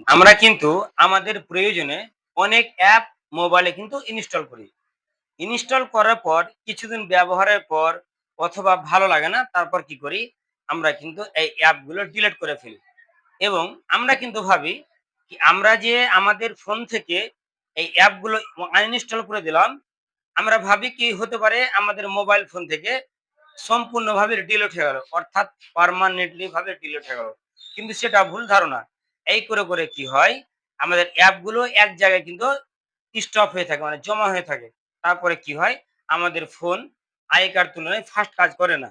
আমরা কিন্তু আমাদের প্রয়োজনে অনেক অ্যাপ মোবাইলে কিন্তু ইনস্টল করি। ইনস্টল করার পর কিছুদিন ব্যবহারের পর অথবা ভালো লাগে না, তারপর কি করি? আমরা কিন্তু এই অ্যাপগুলো ডিলিট করে ফেলি। এবং আমরা কিন্তু ভাবি কি আমরা যে আমাদের ফোন থেকে এই অ্যাপগুলো আনইনস্টল করে দিলাম, আমরা ভাবি কি হতে পারে আমাদের মোবাইল ফোন থেকে সম্পূর্ণভাবে ডিলিট হয়ে গেল। অর্থাৎ পার্মানেন্টলি ভাবে ডিলিট হয়ে গেল। কিন্তু সেটা ভুল ধারণা। এই করে কি হয়? আমাদের অ্যাপগুলো এক জায়গায় কিন্তু স্টপ হয়ে থাকে, মানে জমা হয়ে থাকে। তারপরে কি হয়? আমাদের ফোন আগেকার তুলনায় ফাস্ট কাজ করে না।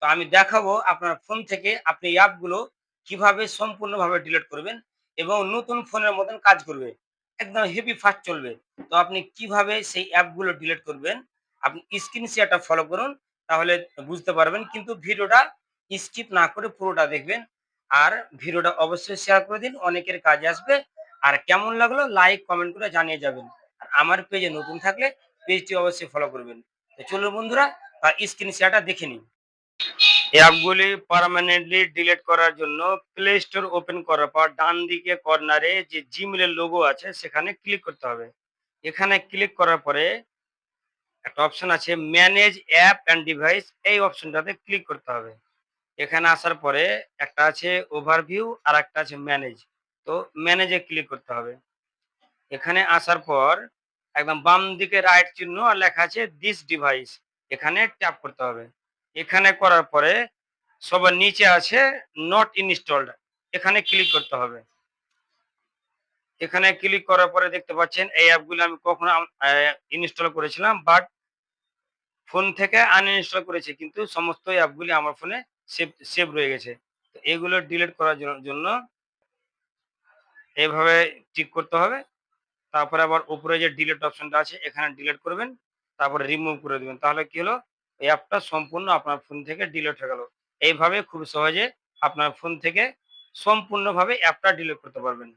তো আমি দেখাবো আপনার ফোন থেকে আপনি অ্যাপগুলো কিভাবে সম্পূর্ণভাবে ডিলিট করবেন এবং নতুন ফোনের মতন কাজ করবে। একদম হেভি ফাস্ট চলবে। তো আপনি কিভাবে সেই অ্যাপগুলো ডিলিট করবেন? আপনি স্ক্রিন শেয়ারটা ফলো করুন, তাহলে বুঝতে পারবেন। কিন্তু ভিডিওটা স্কিপ না করে পুরোটা দেখবেন। আর ভিডিওটা অবশ্যই শেয়ার করে দিন, অনেকের কাজে আসবে। আর কেমন লাগলো লাইক, কমেন্ট করে জানিয়ে যাবেন। আর আমার পেজে নতুন থাকলে পেজটি অবশ্যই ফলো করবেন। তো চলুন বন্ধুরা, স্ক্রিন শেয়ারটা দেখে নিন। অ্যাপগুলি পার্মানেন্টলি ডিলিট করার জন্য প্লে স্টোর ওপেন করার পর ডান দিকে কর্নারে যে জিমেলের লোগো আছে সেখানে ক্লিক করতে হবে। এখানে ক্লিক করার পরে একটা অপশন আছে ম্যানেজ অ্যাপ অ্যান্ড ডিভাইস, এই অপশনটাতে ক্লিক করতে হবে। এখানে আসার পরে একটা আছে ওভারভিউ আর একটা আছে ম্যানেজ। তো ম্যানেজে ক্লিক করতে হবে। এখানে আসার পর একদম বাম দিকে রাইট চিহ্ন আর লেখা আছে দিস ডিভাইস, এখানে ট্যাপ করতে হবে। এখানে করার পরে সবার নিচে আছে নট ইনস্টলড, এখানে ক্লিক করতে হবে। এখানে ক্লিক করার পরে দেখতে পাচ্ছেন এই অ্যাপগুলো আমি কখনো ইনস্টল করেছিলাম, বাট ফোন থেকে আনইনস্টল করেছি, কিন্তু সমস্ত অ্যাপগুলি আমার ফোনে সেভ সেভ রয়ে গেছে। তো এগুলো ডিলিট করার জন্য এভাবে টিক করতে হবে। তারপরে আবার উপরে যে ডিলিট অপশনটা আছে এখানে ডিলিট করবেন। তারপরে রিমুভ করে দিবেন। তাহলে কি হলো? এই অ্যাপটা সম্পূর্ণ আপনার ফোন থেকে ডিলিট হয়ে গেল। এইভাবে খুব সহজে আপনার ফোন থেকে সম্পূর্ণভাবে অ্যাপটা ডিলিট করতে পারবেন।